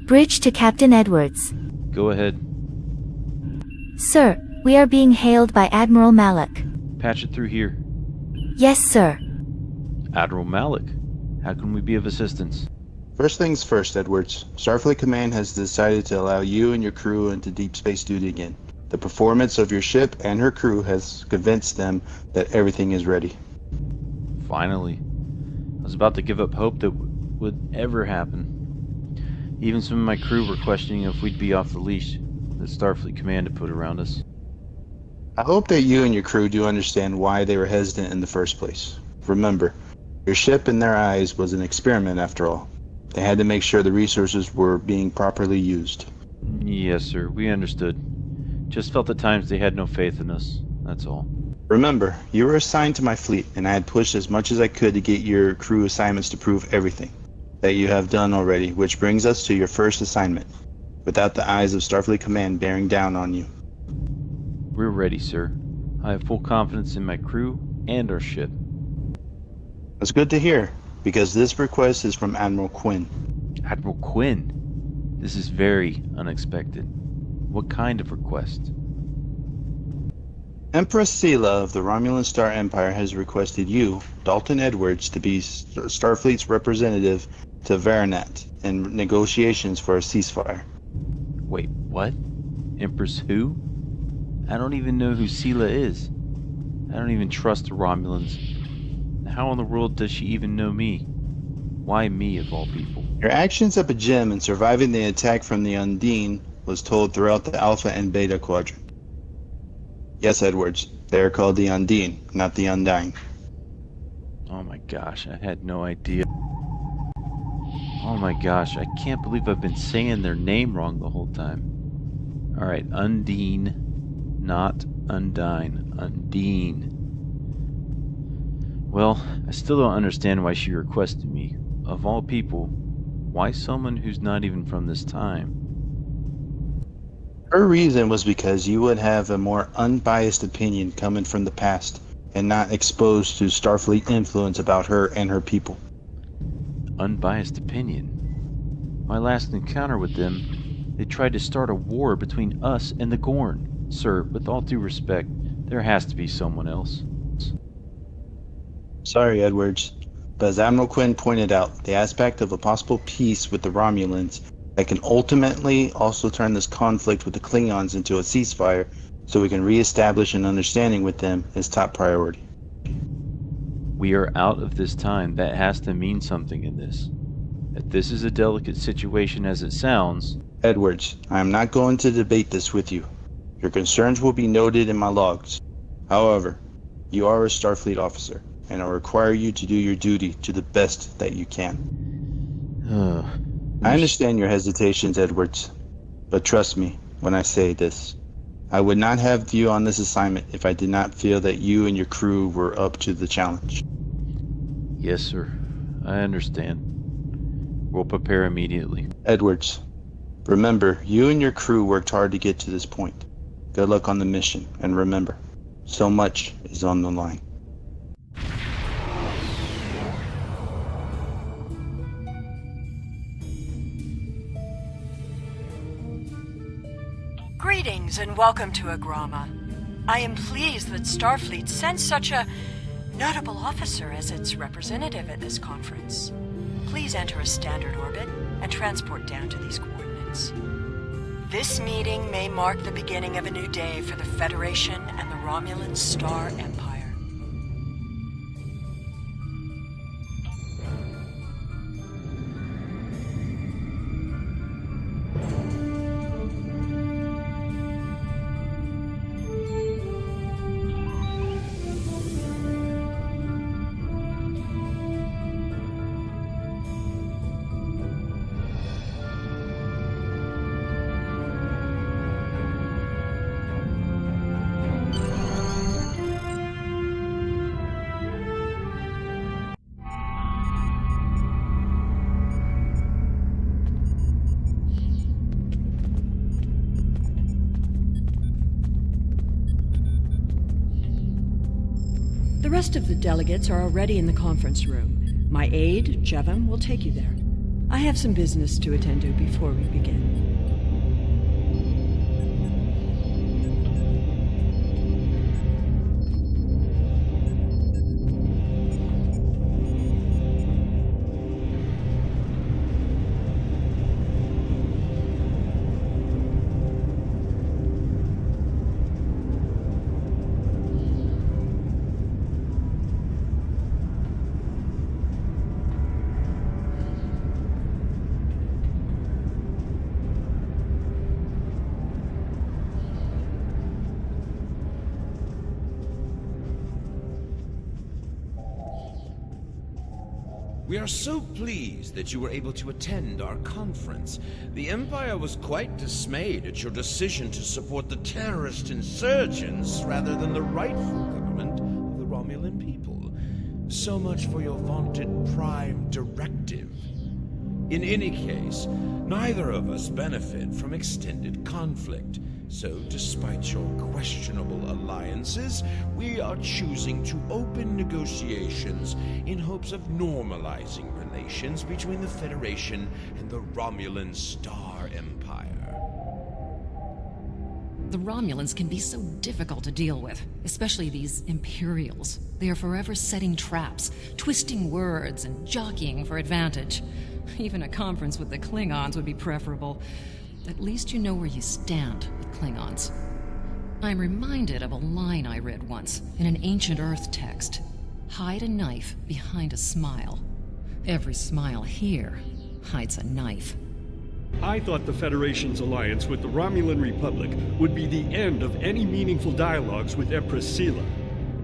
Bridge to Captain Edwards. Go ahead. Sir, we are being hailed by Admiral Malik. Patch it through here. Yes, sir. Admiral Malik, how can we be of assistance? First things first, Edwards. Starfleet Command has decided to allow you and your crew into deep space duty again. The performance of your ship and her crew has convinced them that everything is ready. Finally. I was about to give up hope that would ever happen. Even some of my crew were questioning if we'd be off the leash that Starfleet Command had put around us. I hope that you and your crew do understand why they were hesitant in the first place. Remember, your ship in their eyes was an experiment after all. They had to make sure the resources were being properly used. Yes, sir, we understood. Just felt at times they had no faith in us, that's all. Remember, you were assigned to my fleet, and I had pushed as much as I could to get your crew assignments to prove everything that you have done already, which brings us to your first assignment, without the eyes of Starfleet Command bearing down on you. We're ready, sir. I have full confidence in my crew and our ship. That's good to hear, because this request is from Admiral Quinn. Admiral Quinn? This is very unexpected. What kind of request? Empress Sela of the Romulan Star Empire has requested you, Dalton Edwards, to be Starfleet's representative to Varanat in negotiations for a ceasefire. Wait, what? Empress who? I don't even know who Sela is. I don't even trust the Romulans. How in the world does she even know me? Why me, of all people? Your actions at Bajim and surviving the attack from the Undine was told throughout the Alpha and Beta Quadrant. Yes, Edwards, they are called the Undine, not the Undying. Oh my gosh, I had no idea. Oh my gosh, I can't believe I've been saying their name wrong the whole time. Alright, Undine, not Undyne. Undine. Well, I still don't understand why she requested me. Of all people, why someone who's not even from this time? Her reason was because you would have a more unbiased opinion coming from the past and not exposed to Starfleet influence about her and her people. Unbiased opinion? My last encounter with them, they tried to start a war between us and the Gorn. Sir, with all due respect, there has to be someone else. Sorry, Edwards, but as Admiral Quinn pointed out, the aspect of a possible peace with the Romulans that can ultimately also turn this conflict with the Klingons into a ceasefire so we can re-establish an understanding with them is top priority. We are out of this time. That has to mean something in this. If this is a delicate situation as it sounds... Edwards, I am not going to debate this with you. Your concerns will be noted in my logs. However, you are a Starfleet officer, and I require you to do your duty to the best that you can. I understand your hesitations, Edwards, but trust me when I say this. I would not have you on this assignment if I did not feel that you and your crew were up to the challenge. Yes, sir. I understand. We'll prepare immediately. Edwards, remember, you and your crew worked hard to get to this point. Good luck on the mission, and remember, so much is on the line. Greetings and welcome to Agrama. I am pleased that Starfleet sent such a notable officer as its representative at this conference. Please enter a standard orbit and transport down to these coordinates. This meeting may mark the beginning of a new day for the Federation and the Romulan Star Empire. The rest of the delegates are already in the conference room. My aide, Jevem, will take you there. I have some business to attend to before we begin. We are so pleased that you were able to attend our conference. The Empire was quite dismayed at your decision to support the terrorist insurgents rather than the rightful government of the Romulan people. So much for your vaunted Prime Directive. In any case, neither of us benefit from extended conflict. So, despite your questionable alliances, we are choosing to open negotiations in hopes of normalizing relations between the Federation and the Romulan Star Empire. The Romulans can be so difficult to deal with, especially these Imperials. They are forever setting traps, twisting words, and jockeying for advantage. Even a conference with the Klingons would be preferable. At least you know where you stand with Klingons. I'm reminded of a line I read once in an ancient Earth text. Hide a knife behind a smile. Every smile here hides a knife. I thought the Federation's alliance with the Romulan Republic would be the end of any meaningful dialogues with Empress Sela.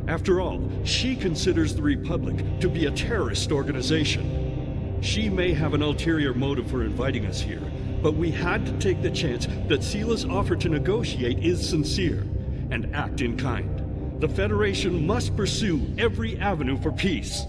After all, she considers the Republic to be a terrorist organization. She may have an ulterior motive for inviting us here, but we had to take the chance that Sela's offer to negotiate is sincere, and act in kind. The Federation must pursue every avenue for peace.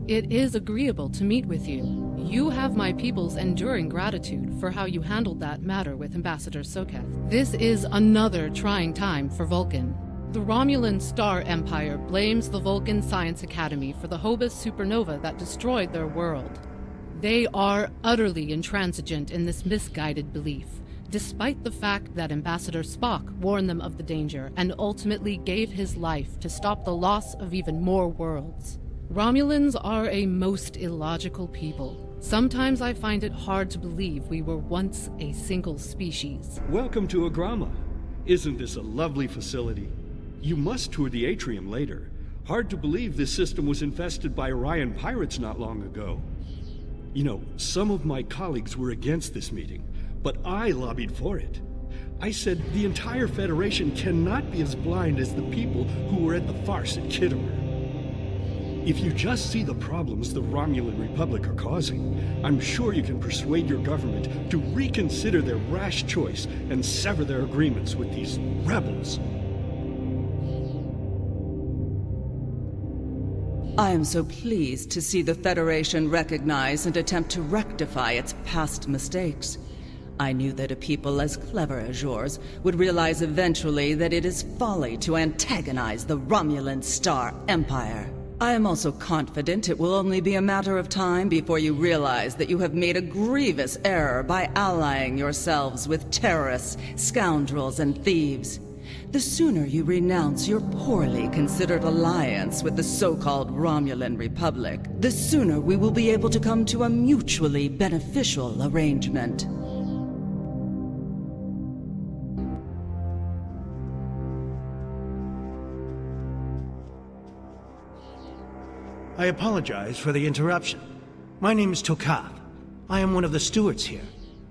It is agreeable to meet with you. You have my people's enduring gratitude for how you handled that matter with Ambassador Soketh. This is another trying time for Vulcan. The Romulan Star Empire blames the Vulcan Science Academy for the Hobus supernova that destroyed their world. They are utterly intransigent in this misguided belief, despite the fact that Ambassador Spock warned them of the danger and ultimately gave his life to stop the loss of even more worlds. Romulans are a most illogical people. Sometimes I find it hard to believe we were once a single species. Welcome to Agrama. Isn't this a lovely facility? You must tour the atrium later. Hard to believe this system was infested by Orion pirates not long ago. You know, some of my colleagues were against this meeting, but I lobbied for it. I said the entire Federation cannot be as blind as the people who were at the farce at Kittimer. If you just see the problems the Romulan Republic are causing, I'm sure you can persuade your government to reconsider their rash choice and sever their agreements with these rebels. I am so pleased to see the Federation recognize and attempt to rectify its past mistakes. I knew that a people as clever as yours would realize eventually that it is folly to antagonize the Romulan Star Empire. I am also confident it will only be a matter of time before you realize that you have made a grievous error by allying yourselves with terrorists, scoundrels, and thieves. The sooner you renounce your poorly considered alliance with the so-called Romulan Republic, the sooner we will be able to come to a mutually beneficial arrangement. I apologize for the interruption. My name is Tokath. I am one of the stewards here.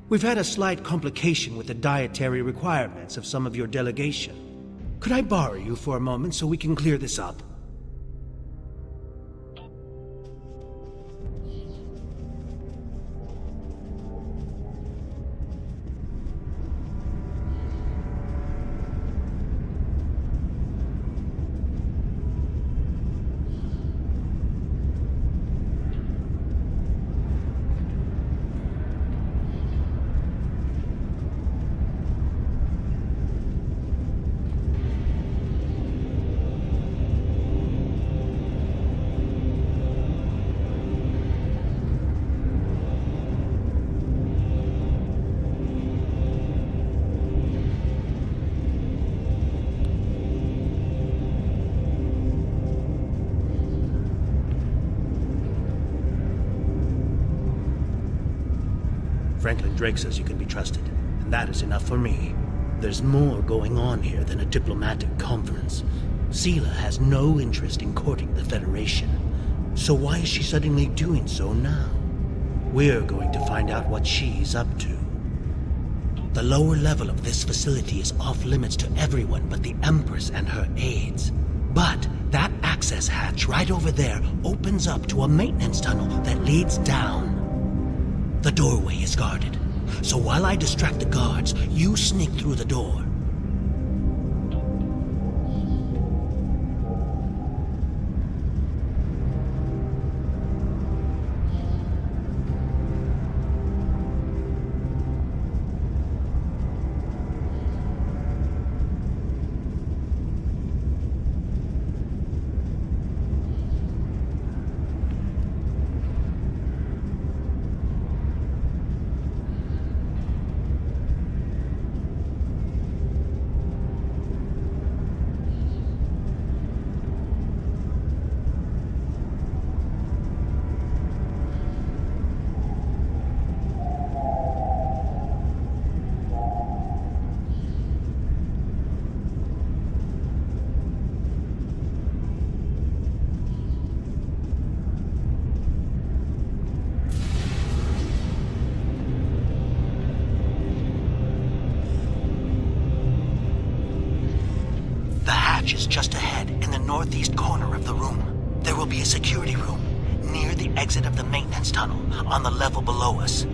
We've had a slight complication with the dietary requirements of some of your delegation. Could I borrow you for a moment so we can clear this up? Franklin Drake says you can be trusted, and that is enough for me. There's more going on here than a diplomatic conference. Sela has no interest in courting the Federation. So why is she suddenly doing so now? We're going to find out what she's up to. The lower level of this facility is off limits to everyone but the Empress and her aides. But that access hatch right over there opens up to a maintenance tunnel that leads down. The doorway is guarded, so while I distract the guards, you sneak through the door. Is just ahead in the northeast corner of the room. There will be a security room near the exit of the maintenance tunnel on the level below us.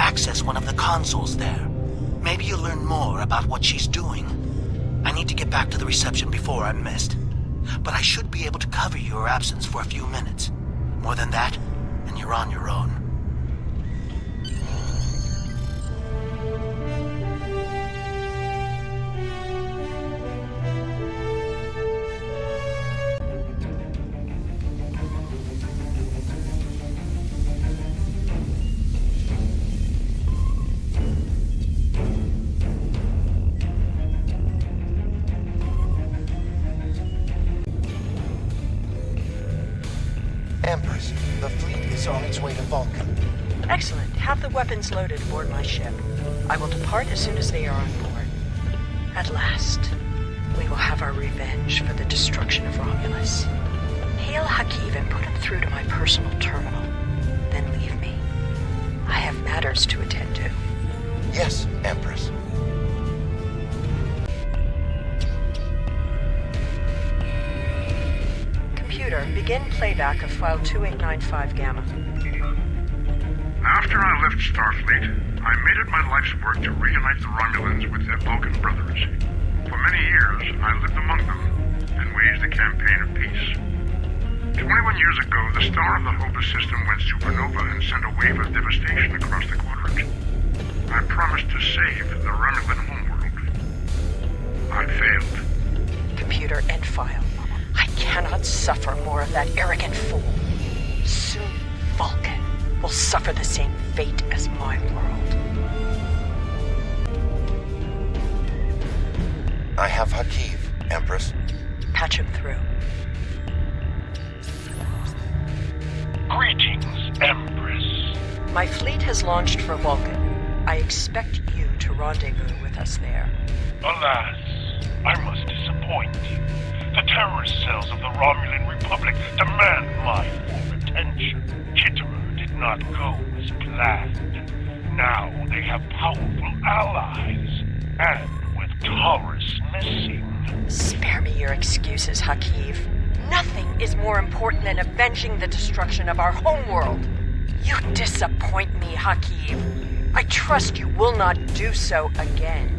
Access one of the consoles there. Maybe you'll learn more about what she's doing. I need to get back to the reception before I'm missed. But I should be able to cover your absence for a few minutes. More than that, and you're on your own. Empress, the fleet is on its way to Vulcan. Excellent. Have the weapons loaded aboard my ship. I will depart as soon as they are on board. At last, we will have our revenge for the destruction of Romulus. Hail Hakiv and put him through to my personal terminal. Then leave me. I have matters to attend to. Yes, Empress. Begin playback of file 2895 Gamma. After I left Starfleet, I made it my life's work to reunite the Romulans with their Vulcan brothers. For many years, I lived among them and waged a campaign of peace. 21 years ago, the star of the Hova system went supernova and sent a wave of devastation across the quadrant. I promised to save the Romulan homeworld. I failed. Computer end file. I cannot suffer more of that arrogant fool. Soon, Vulcan will suffer the same fate as my world. I have Hakiv, Empress. Patch him through. Greetings, Empress. My fleet has launched for Vulcan. I expect you to rendezvous with us there. Alas, I must disappoint you. The terrorist cells of the Romulan Republic demand my full attention. Kitterer did not go as planned. Now they have powerful allies, and with Taurus missing. Spare me your excuses, Hakiv. Nothing is more important than avenging the destruction of our homeworld. You disappoint me, Hakiv. I trust you will not do so again.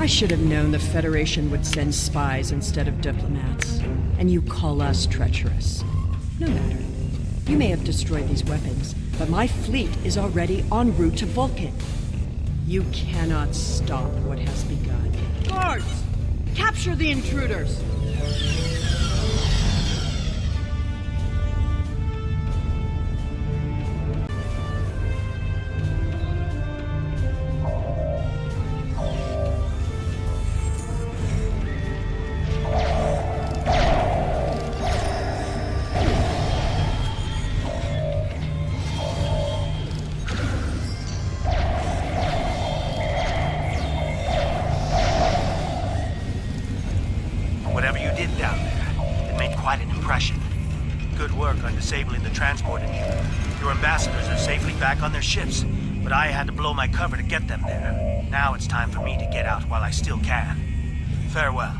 I should have known the Federation would send spies instead of diplomats. And you call us treacherous. No matter. You may have destroyed these weapons, but my fleet is already en route to Vulcan. You cannot stop what has begun. Guards! Capture the intruders! Disabling the transport inhibitor. Your ambassadors are safely back on their ships, but I had to blow my cover to get them there. Now it's time for me to get out while I still can. Farewell.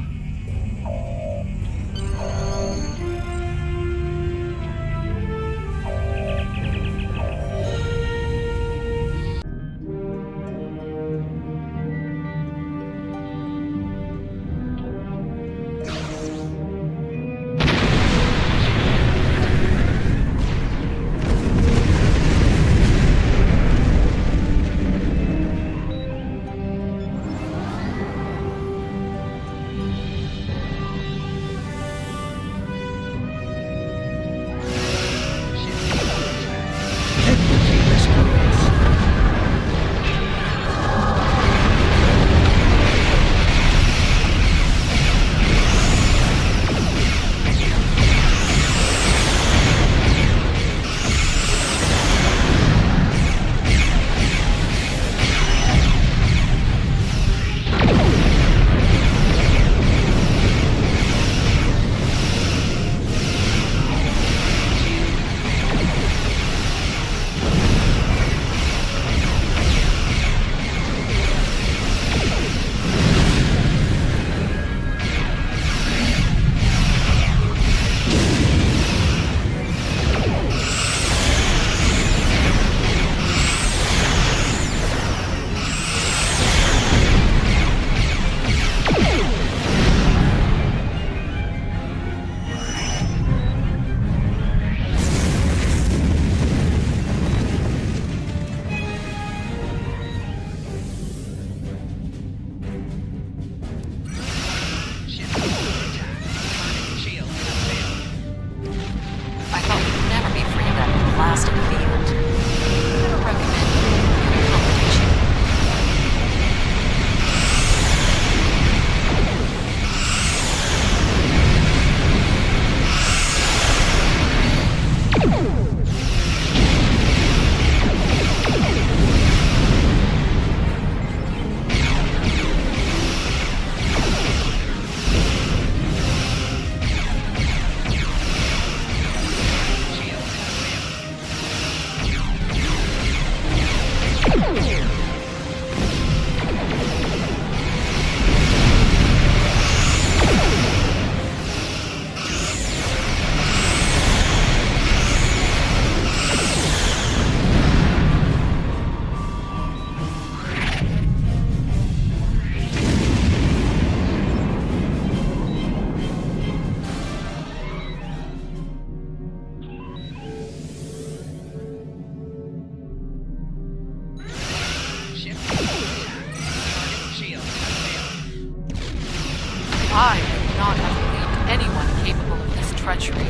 I would not have believed anyone capable of this treachery.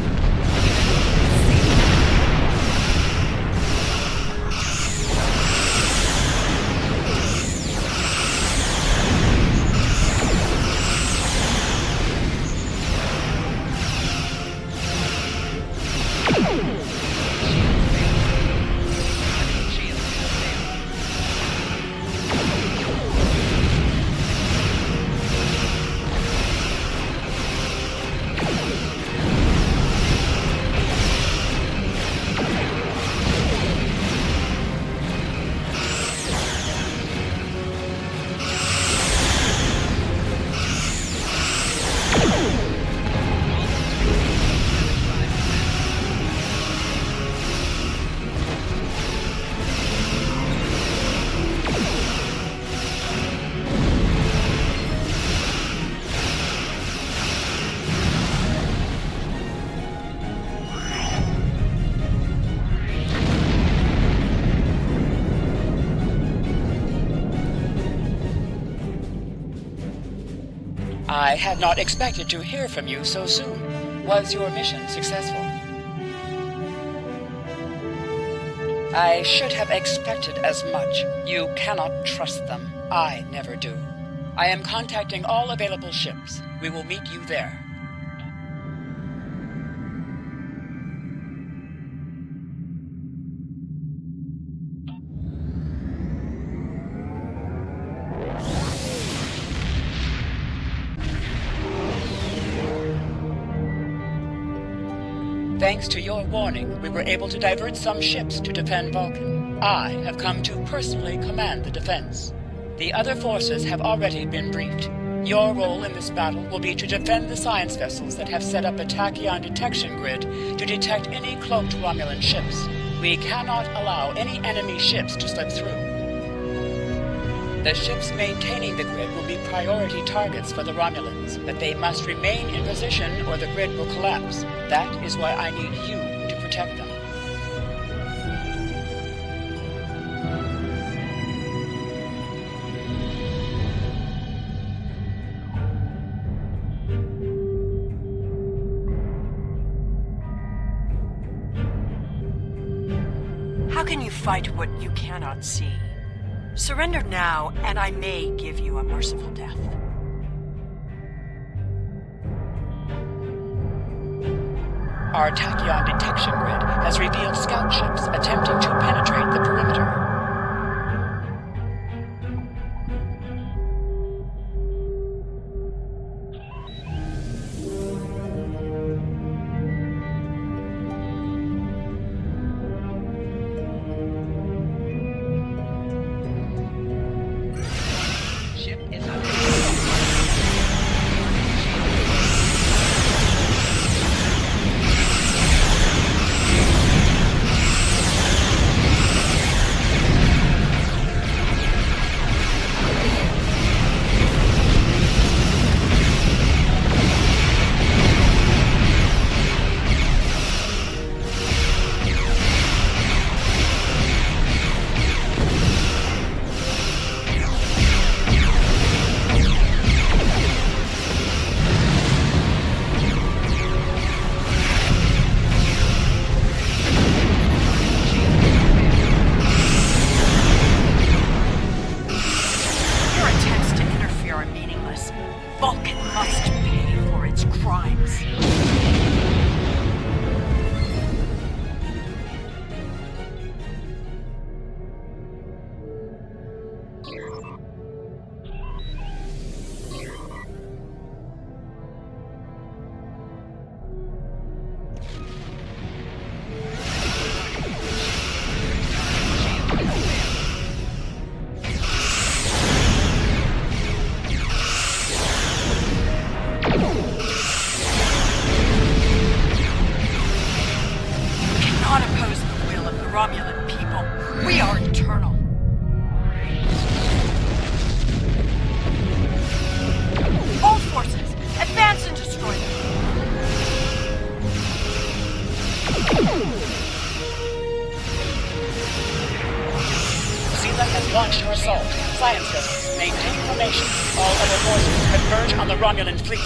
I had not expected to hear from you so soon. Was your mission successful? I should have expected as much. You cannot trust them. I never do. I am contacting all available ships. We will meet you there. Thanks to your warning, we were able to divert some ships to defend Vulcan. I have come to personally command the defense. The other forces have already been briefed. Your role in this battle will be to defend the science vessels that have set up a tachyon detection grid to detect any cloaked Romulan ships. We cannot allow any enemy ships to slip through. The ships maintaining the grid will be priority targets for the Romulans, but they must remain in position or the grid will collapse. That is why I need you to protect them. How can you fight what you cannot see? Surrender now, and I may give you a merciful death. Our tachyon detection grid has revealed scout ships attempting to penetrate the perimeter. Romulan people. We are eternal. All forces, advance and destroy them. Zila has launched her assault. Science vessels, maintain formation. All other forces converge on the Romulan fleet.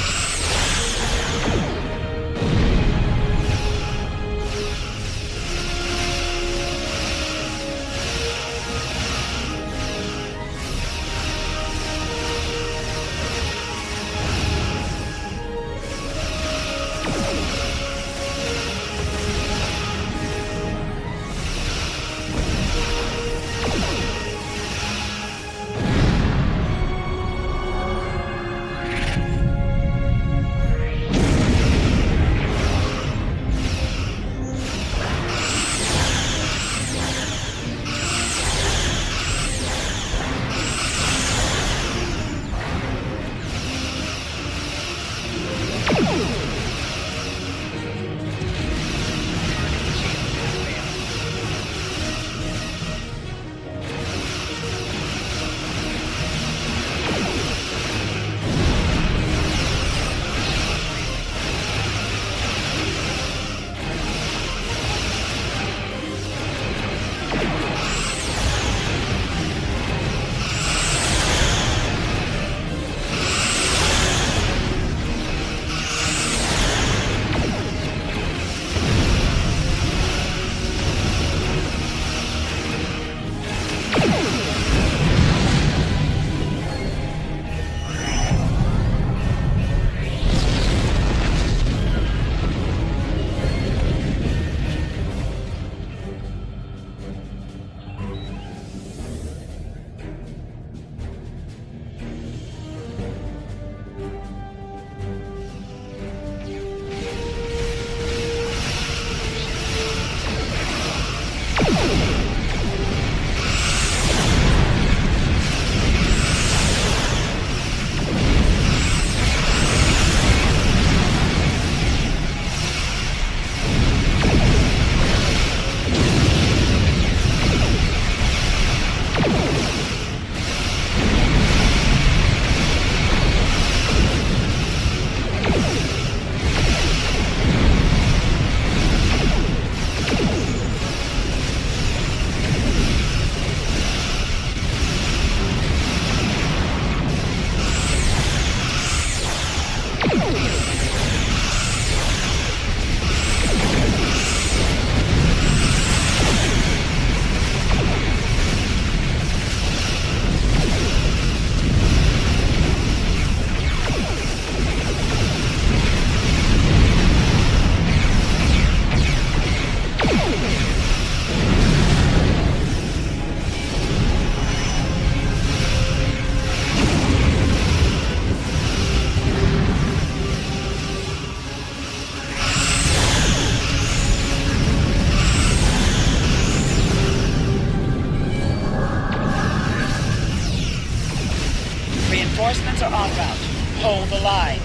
Hold the line.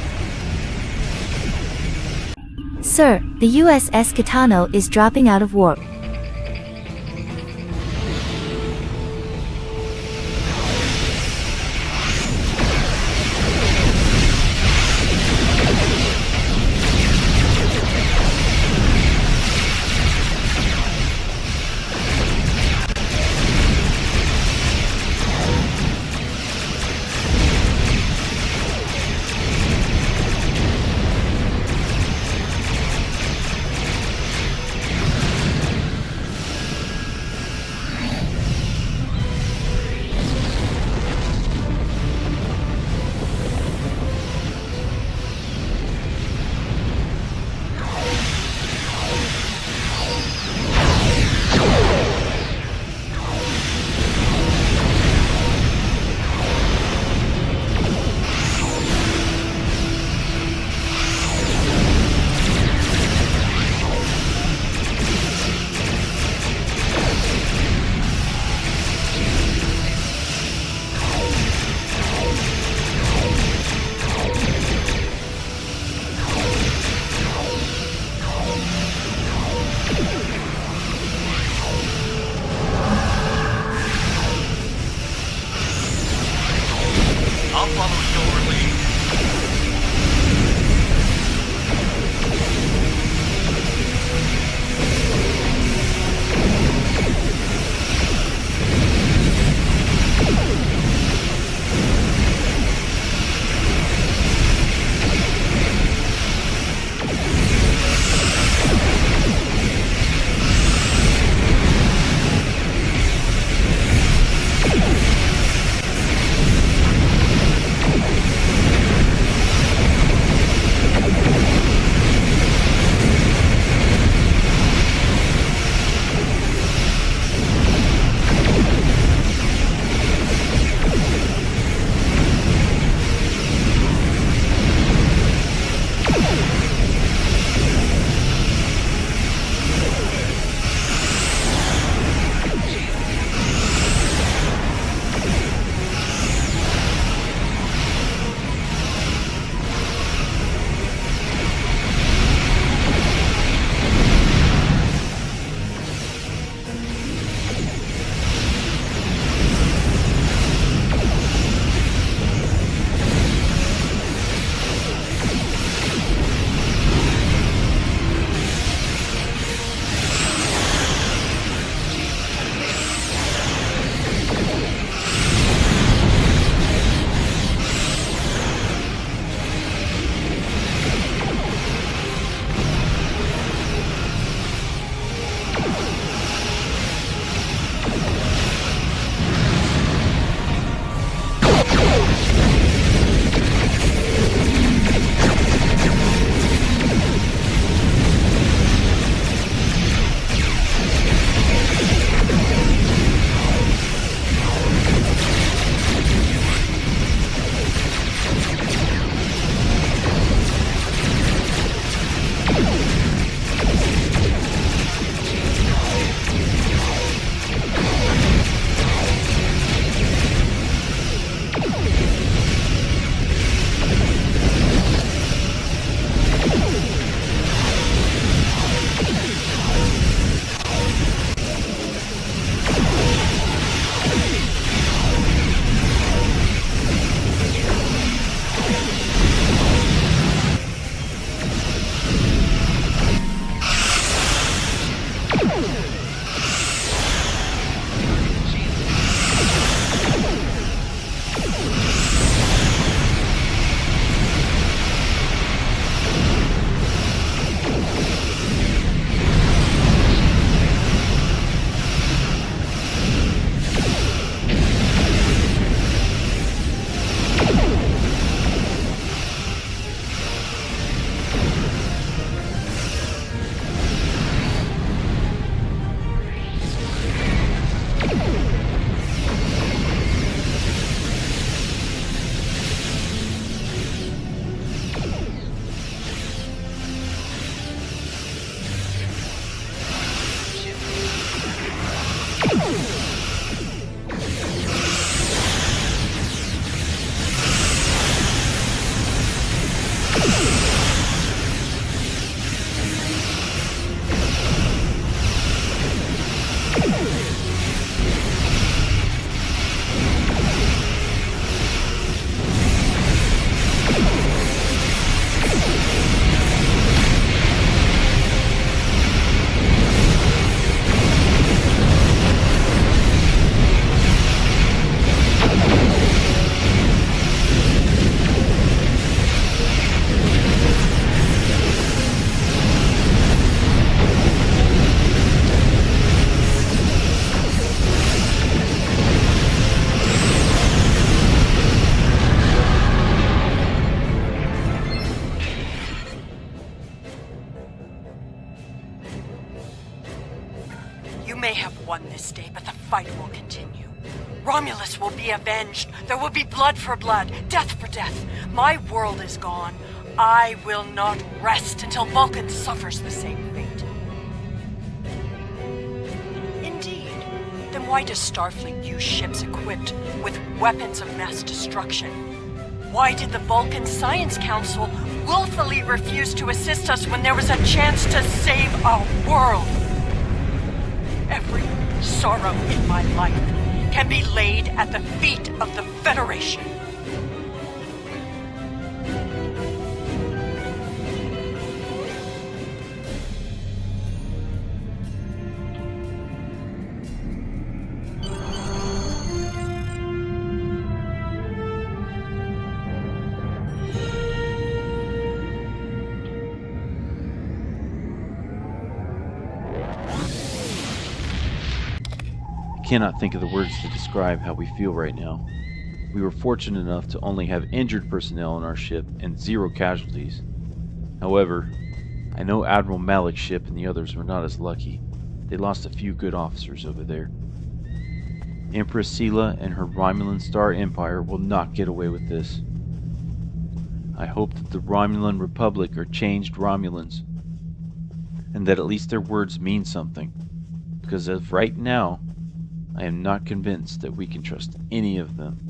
Sir, the U.S.S. Kitano is dropping out of warp. won this day, but the fight will continue. Romulus will be avenged. There will be blood for blood, death for death. My world is gone. I will not rest until Vulcan suffers the same fate. Indeed. Then why does Starfleet use ships equipped with weapons of mass destruction? Why did the Vulcan Science Council willfully refuse to assist us when there was a chance to save our world? Every sorrow in my life can be laid at the feet of the Federation. I cannot think of the words to describe how we feel right now. We were fortunate enough to only have injured personnel on our ship and 0 casualties. However, I know Admiral Malik's ship and the others were not as lucky. They lost a few good officers over there. Empress Sela and her Romulan Star Empire will not get away with this. I hope that the Romulan Republic are changed Romulans, and that at least their words mean something, because as of right now, I am not convinced that we can trust any of them.